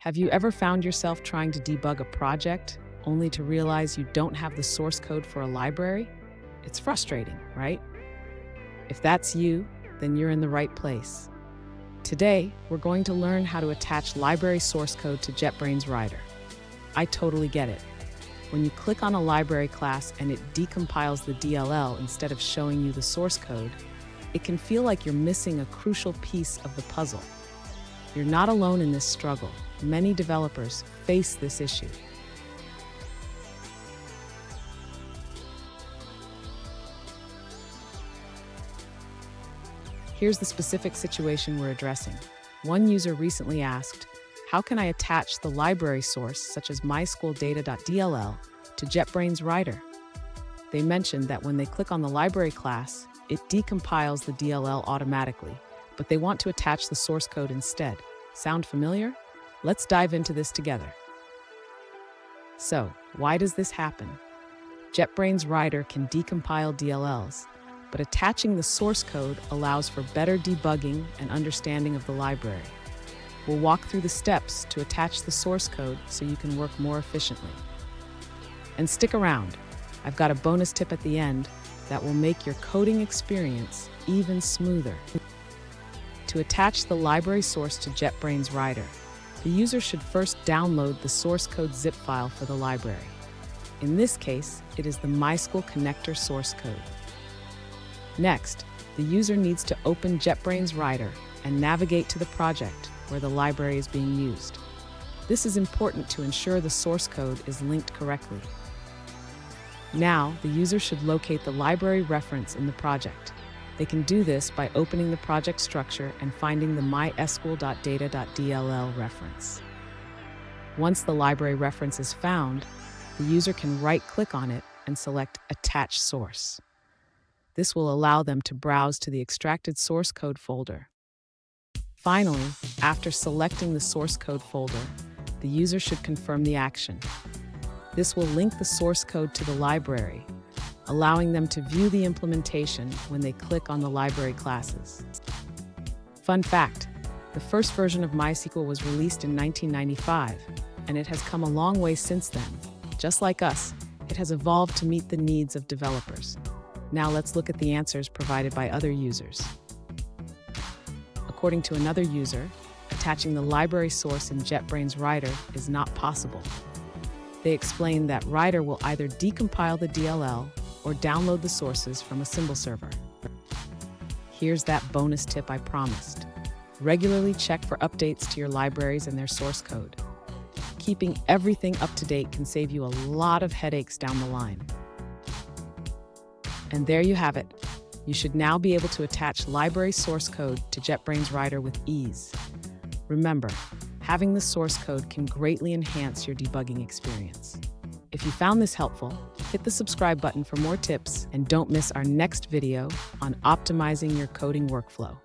Have you ever found yourself trying to debug a project only to realize you don't have the source code for a library? It's frustrating, right? If that's you, then you're in the right place. Today, we're going to learn how to attach library source code to JetBrains Rider. I totally get it. When you click on a library class and it decompiles the DLL instead of showing you the source code, it can feel like you're missing a crucial piece of the puzzle. You're not alone in this struggle. Many developers face this issue. Here's the specific situation we're addressing. One user recently asked, how can I attach the library source, such as mysqldata.dll, to JetBrains Rider? They mentioned that when they click on the library class, it decompiles the DLL automatically, but they want to attach the source code instead. Sound familiar? Let's dive into this together. So, why does this happen? JetBrains Rider can decompile DLLs, but attaching the source code allows for better debugging and understanding of the library. We'll walk through the steps to attach the source code so you can work more efficiently. And stick around. I've got a bonus tip at the end that will make your coding experience even smoother. To attach the library source to JetBrains Rider, the user should first download the source code zip file for the library. In this case, it is the MySQL connector source code. Next, the user needs to open JetBrains Rider and navigate to the project where the library is being used. This is important to ensure the source code is linked correctly. Now, the user should locate the library reference in the project. They can do this by opening the project structure and finding the mysqldata.dll reference. Once the library reference is found, the user can right-click on it and select Attach Source. This will allow them to browse to the extracted source code folder. Finally, after selecting the source code folder, the user should confirm the action. This will link the source code to the library, allowing them to view the implementation when they click on the library classes. Fun fact, the first version of MySQL was released in 1995, and it has come a long way since then. Just like us, it has evolved to meet the needs of developers. Now let's look at the answers provided by other users. According to another user, attaching the library source in JetBrains Rider is not possible. They explain that Rider will either decompile the DLL or download the sources from a symbol server. Here's that bonus tip I promised. Regularly check for updates to your libraries and their source code. Keeping everything up to date can save you a lot of headaches down the line. And there you have it. You should now be able to attach library source code to JetBrains Rider with ease. Remember, having the source code can greatly enhance your debugging experience. If you found this helpful, hit the subscribe button for more tips and don't miss our next video on optimizing your coding workflow.